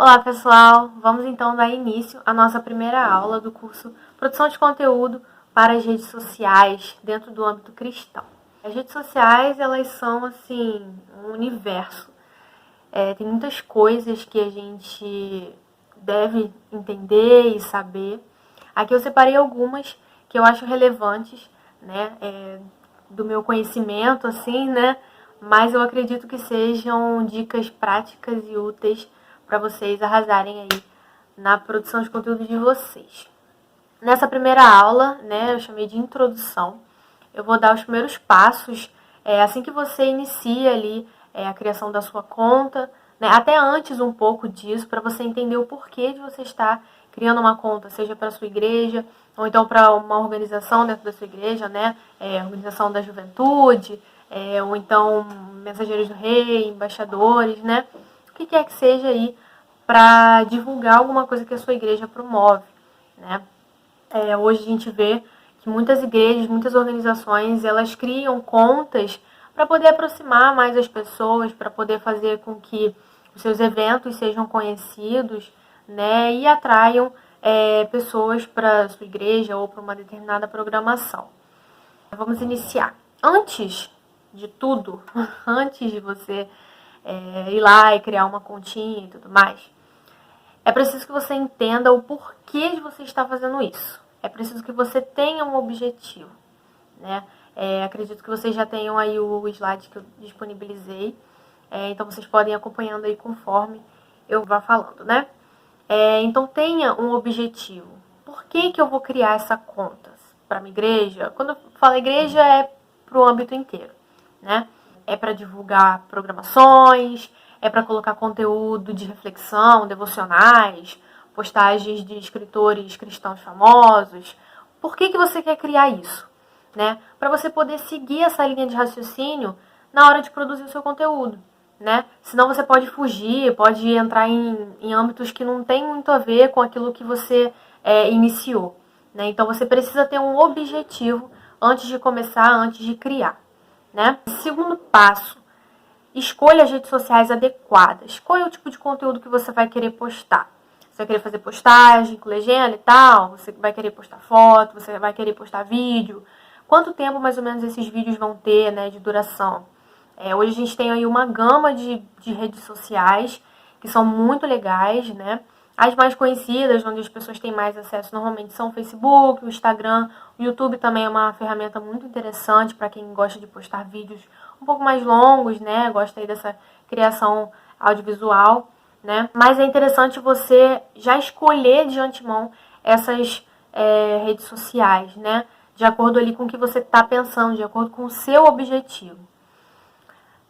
Olá pessoal, vamos então dar início à nossa primeira aula do curso Produção de Conteúdo para as Redes Sociais dentro do âmbito cristão. As redes sociais, elas são assim, um universo. Tem muitas coisas que a gente deve entender e saber. Aqui eu separei algumas que eu acho relevantes, né, do meu conhecimento, assim, né, mas eu acredito que sejam dicas práticas e úteis para vocês arrasarem aí na produção de conteúdo de vocês. Nessa primeira aula, né, eu chamei de introdução. Eu vou dar os primeiros passos, assim que você inicia ali a criação da sua conta, né, até antes um pouco disso, para você entender o porquê de você estar criando uma conta, seja para a sua igreja, ou então para uma organização dentro da sua igreja, né, organização da juventude, ou então mensageiros do rei, embaixadores, né, o que quer que seja aí para divulgar alguma coisa que a sua igreja promove, né. Hoje a gente vê que muitas igrejas, muitas organizações, elas criam contas para poder aproximar mais as pessoas, para poder fazer com que os seus eventos sejam conhecidos, né, e atraiam pessoas para a sua igreja ou para uma determinada programação. Vamos iniciar. Antes de tudo, antes de você ir lá e criar uma continha e tudo mais, é preciso que você entenda o porquê de você estar fazendo isso. É preciso que você tenha um objetivo, né? Acredito que vocês já tenham aí o slide que eu disponibilizei. Então, vocês podem ir acompanhando aí conforme eu vá falando, né? Então, tenha um objetivo. Por que eu vou criar essa conta? Para minha igreja? Quando eu falo igreja, é para o âmbito inteiro, né? É para divulgar programações, é para colocar conteúdo de reflexão, devocionais, postagens de escritores cristãos famosos. Por que você quer criar isso? Né? Para você poder seguir essa linha de raciocínio na hora de produzir o seu conteúdo, né? Senão você pode fugir, pode entrar em âmbitos que não tem muito a ver com aquilo que você iniciou, né? Então você precisa ter um objetivo antes de começar, antes de criar, né? Segundo passo, escolha as redes sociais adequadas. Qual é o tipo de conteúdo que você vai querer postar? Você vai querer fazer postagem com legenda e tal? Você vai querer postar foto? Você vai querer postar vídeo? Quanto tempo mais ou menos esses vídeos vão ter, né, de duração? Hoje a gente tem aí uma gama de redes sociais que são muito legais, né? As mais conhecidas, onde as pessoas têm mais acesso, normalmente são o Facebook, o Instagram. O YouTube também é uma ferramenta muito interessante para quem gosta de postar vídeos um pouco mais longos, né? Gosta aí dessa criação audiovisual, né? Mas é interessante você já escolher de antemão essas redes sociais, né? De acordo ali com o que você está pensando, de acordo com o seu objetivo.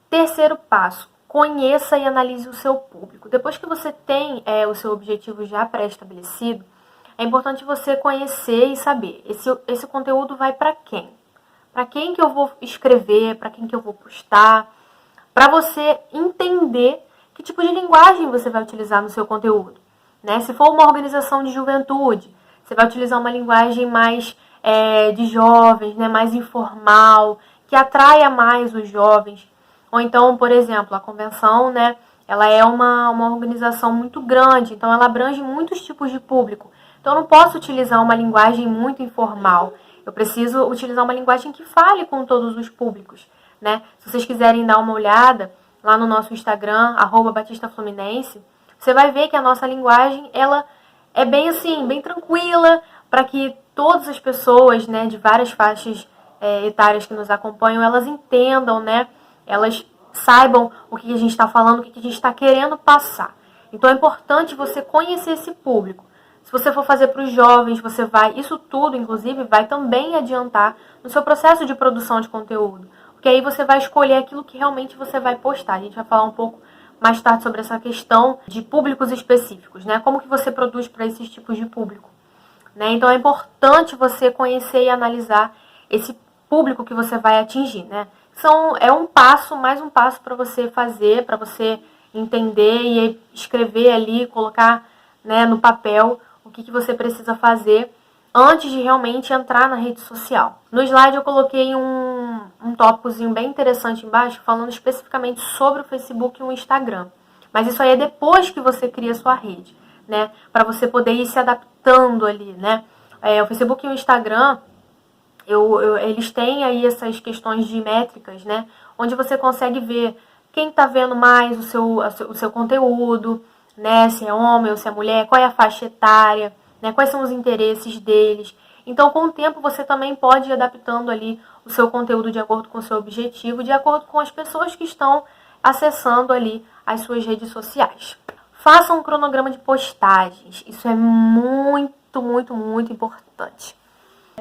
Terceiro passo, conheça e analise o seu público. Depois que você tem o seu objetivo já pré-estabelecido, é importante você conhecer e saber, esse conteúdo vai para quem? Para quem que eu vou escrever, para quem que eu vou postar, para você entender que tipo de linguagem você vai utilizar no seu conteúdo, né? Se for uma organização de juventude, você vai utilizar uma linguagem mais de jovens, né? Mais informal, que atraia mais os jovens. Ou então, por exemplo, a convenção, né? Ela é uma organização muito grande, então ela abrange muitos tipos de público. Então eu não posso utilizar uma linguagem muito informal. Eu preciso utilizar uma linguagem que fale com todos os públicos, né? Se vocês quiserem dar uma olhada lá no nosso Instagram, @batistafluminense, você vai ver que a nossa linguagem, ela é bem assim, bem tranquila, para que todas as pessoas, né, de várias faixas etárias que nos acompanham, elas entendam, né? Elas saibam o que a gente está falando, o que a gente está querendo passar. Então é importante você conhecer esse público. Se você for fazer para os jovens, você vai... Isso tudo, inclusive, vai também adiantar no seu processo de produção de conteúdo. Porque aí você vai escolher aquilo que realmente você vai postar. A gente vai falar um pouco mais tarde sobre essa questão de públicos específicos, né? Como que você produz para esses tipos de público, né? Então é importante você conhecer e analisar esse público que você vai atingir, né? É um passo, mais um passo para você fazer, para você entender e escrever ali, colocar, né, no papel o que você precisa fazer antes de realmente entrar na rede social. No slide eu coloquei um tópicozinho bem interessante embaixo, falando especificamente sobre o Facebook e o Instagram. Mas isso aí é depois que você cria a sua rede, né? Para você poder ir se adaptando ali, né? O Facebook e o Instagram, eles têm aí essas questões de métricas, né? Onde você consegue ver quem está vendo mais o seu conteúdo, né? Se é homem ou se é mulher, qual é a faixa etária, né? Quais são os interesses deles. Então, com o tempo, você também pode ir adaptando ali o seu conteúdo de acordo com o seu objetivo, de acordo com as pessoas que estão acessando ali as suas redes sociais. Faça um cronograma de postagens. Isso é muito, muito, muito importante.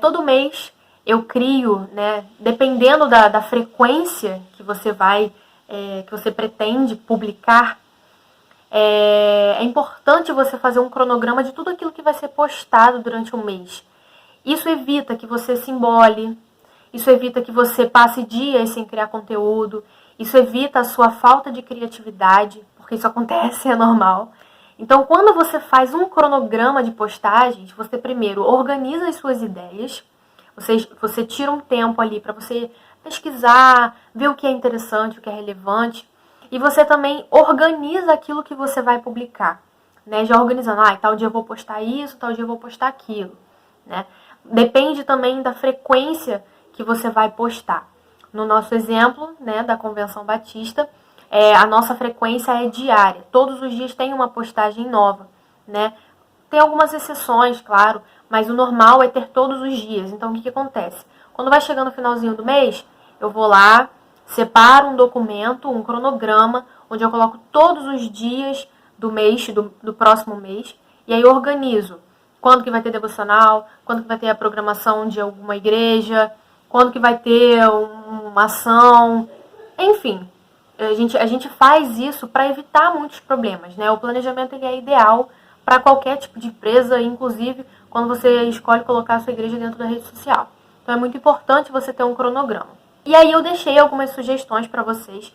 Todo mês eu crio, né, dependendo da frequência que você que você pretende publicar, é importante você fazer um cronograma de tudo aquilo que vai ser postado durante o mês. Isso evita que você se embole, isso evita que você passe dias sem criar conteúdo, isso evita a sua falta de criatividade, porque isso acontece, é normal. Então, quando você faz um cronograma de postagens, você primeiro organiza as suas ideias, você tira um tempo ali para você pesquisar, ver o que é interessante, o que é relevante, e você também organiza aquilo que você vai publicar, né? Já organizando, tal dia eu vou postar isso, tal dia eu vou postar aquilo, né? Depende também da frequência que você vai postar. No nosso exemplo, né, da Convenção Batista, a nossa frequência é diária. Todos os dias tem uma postagem nova, né? Tem algumas exceções, claro, mas o normal é ter todos os dias. Então, o que acontece? Quando vai chegando no finalzinho do mês, eu vou lá, separo um documento, um cronograma, onde eu coloco todos os dias do mês, do próximo mês, e aí eu organizo quando que vai ter devocional, quando que vai ter a programação de alguma igreja, quando que vai ter uma ação, enfim. A gente faz isso para evitar muitos problemas, né? O planejamento ele é ideal para qualquer tipo de empresa, inclusive quando você escolhe colocar a sua igreja dentro da rede social. Então é muito importante você ter um cronograma. E aí eu deixei algumas sugestões para vocês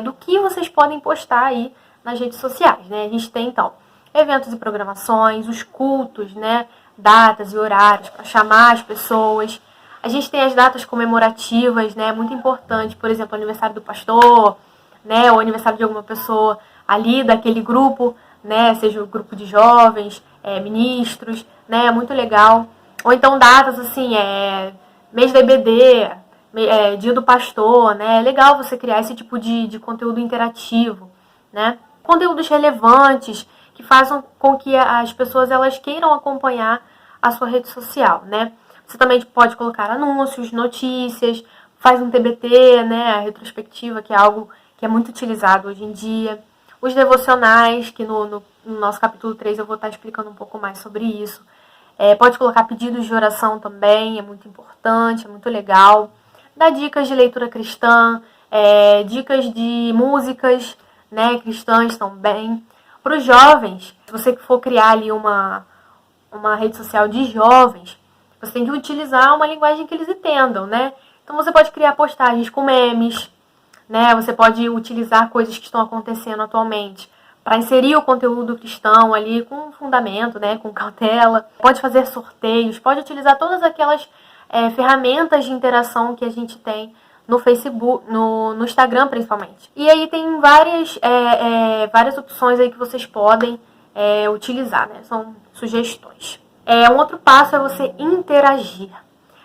do que vocês podem postar aí nas redes sociais, né? A gente tem, então, eventos e programações, os cultos, né? Datas e horários para chamar as pessoas. A gente tem as datas comemorativas, né? Muito importante, por exemplo, o aniversário do pastor, né? O aniversário de alguma pessoa ali daquele grupo, né? Seja o grupo de jovens, ministros, né? Muito legal. Ou então datas assim, mês da EBD, dia do pastor, né? É legal você criar esse tipo de conteúdo interativo, né? Conteúdos relevantes que façam com que as pessoas elas queiram acompanhar a sua rede social, né? Você também pode colocar anúncios, notícias, faz um TBT, né? A retrospectiva, que é algo que é muito utilizado hoje em dia. Os devocionais, que no nosso capítulo 3 eu vou estar explicando um pouco mais sobre isso. Pode colocar pedidos de oração também, é muito importante, é muito legal. Dá dicas de leitura cristã, dicas de músicas, né, cristãs também. Para os jovens, se você for criar ali uma rede social de jovens, você tem que utilizar uma linguagem que eles entendam, né? Então você pode criar postagens com memes, né? Você pode utilizar coisas que estão acontecendo atualmente para inserir o conteúdo cristão ali com fundamento, né? Com cautela. Pode fazer sorteios, pode utilizar todas aquelas ferramentas de interação que a gente tem no Facebook, no Instagram principalmente. E aí tem várias opções aí que vocês podem utilizar, né? São sugestões. Um outro passo é você interagir.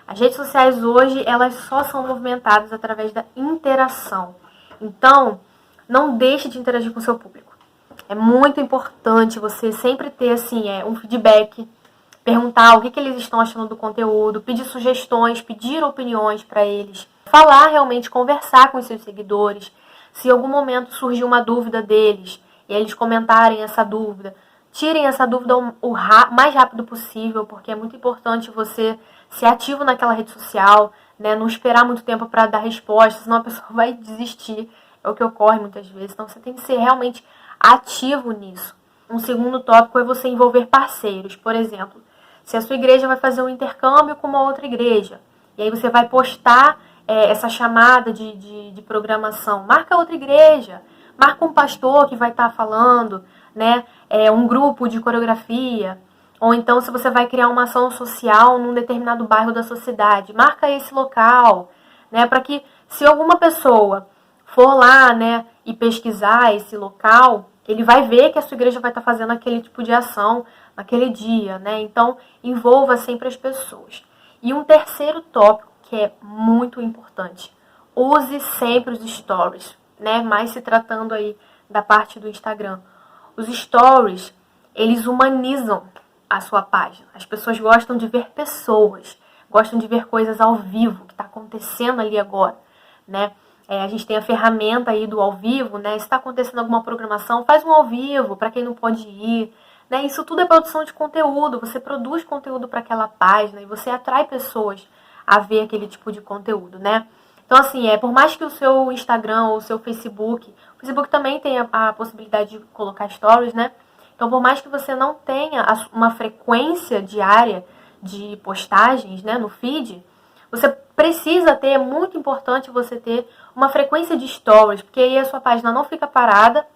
As redes sociais hoje, elas só são movimentadas através da interação. Então, não deixe de interagir com o seu público. É muito importante você sempre ter assim, um feedback, perguntar o que eles estão achando do conteúdo, pedir sugestões, pedir opiniões para eles, falar realmente, conversar com os seus seguidores. Se em algum momento surgir uma dúvida deles e eles comentarem essa dúvida, tirem essa dúvida o mais rápido possível, porque é muito importante você ser ativo naquela rede social, né? Não esperar muito tempo para dar resposta, senão a pessoa vai desistir. É o que ocorre muitas vezes. Então você tem que ser realmente ativo nisso. Um segundo tópico é você envolver parceiros. Por exemplo, se a sua igreja vai fazer um intercâmbio com uma outra igreja, e aí você vai postar essa chamada de programação, marca outra igreja, marca um pastor que vai estar falando, né? Um grupo de coreografia, ou então se você vai criar uma ação social num determinado bairro da sua cidade, marca esse local, né? Para que se alguma pessoa for lá, né, e pesquisar esse local, ele vai ver que a sua igreja vai estar fazendo aquele tipo de ação naquele dia, né? Então, envolva sempre as pessoas. E um terceiro tópico que é muito importante: use sempre os stories, né? Mais se tratando aí da parte do Instagram. Os stories, eles humanizam a sua página. As pessoas gostam de ver pessoas, gostam de ver coisas ao vivo, que está acontecendo ali agora, né? A gente tem a ferramenta aí do ao vivo, né? Se está acontecendo alguma programação, faz um ao vivo para quem não pode ir, né? Isso tudo é produção de conteúdo. Você produz conteúdo para aquela página e você atrai pessoas a ver aquele tipo de conteúdo, né? Então, assim, por mais que o seu Instagram ou o seu Facebook, o Facebook também tem a possibilidade de colocar stories, né? Então, por mais que você não tenha uma frequência diária de postagens, né, no feed, você precisa ter, é muito importante você ter uma frequência de stories, porque aí a sua página não fica parada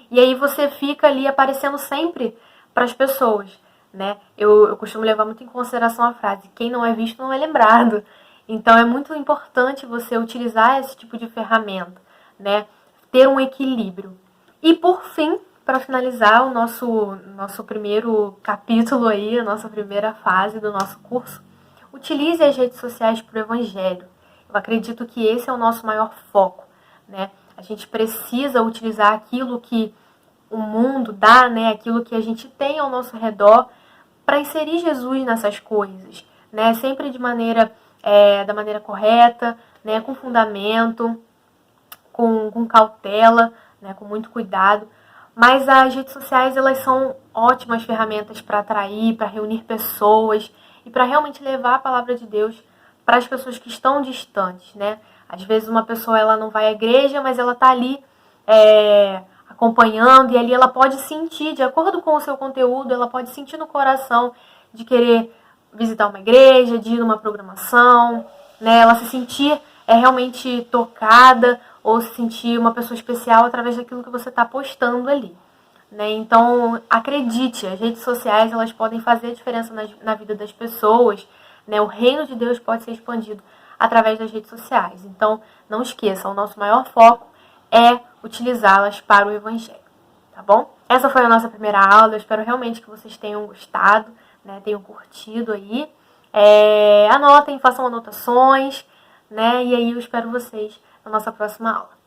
e aí você fica ali aparecendo sempre para as pessoas, né? Eu costumo levar muito em consideração a frase: quem não é visto não é lembrado. Então é muito importante você utilizar esse tipo de ferramenta, né? Ter um equilíbrio. E por fim, para finalizar o nosso primeiro capítulo aí, a nossa primeira fase do nosso curso, utilize as redes sociais para o evangelho. Eu acredito que esse é o nosso maior foco, né? A gente precisa utilizar aquilo que o mundo dá, né? Aquilo que a gente tem ao nosso redor para inserir Jesus nessas coisas, né? Sempre da maneira correta, né? Com fundamento, com cautela, né? Com muito cuidado. Mas as redes sociais, elas são ótimas ferramentas para atrair, para reunir pessoas e para realmente levar a palavra de Deus para as pessoas que estão distantes, né? Às vezes uma pessoa ela não vai à igreja, mas ela está ali acompanhando, e ali ela pode sentir, de acordo com o seu conteúdo, ela pode sentir no coração de querer visitar uma igreja, de ir numa programação, né? Ela se sentir realmente tocada ou se sentir uma pessoa especial através daquilo que você está postando ali, né? Então, acredite, as redes sociais elas podem fazer a diferença na vida das pessoas, né? O reino de Deus pode ser expandido através das redes sociais. Então, não esqueça, o nosso maior foco é utilizá-las para o evangelho, tá bom? Essa foi a nossa primeira aula, eu espero realmente que vocês tenham gostado, né? Tenham curtido aí. Anotem, façam anotações, né? E aí eu espero vocês na nossa próxima aula.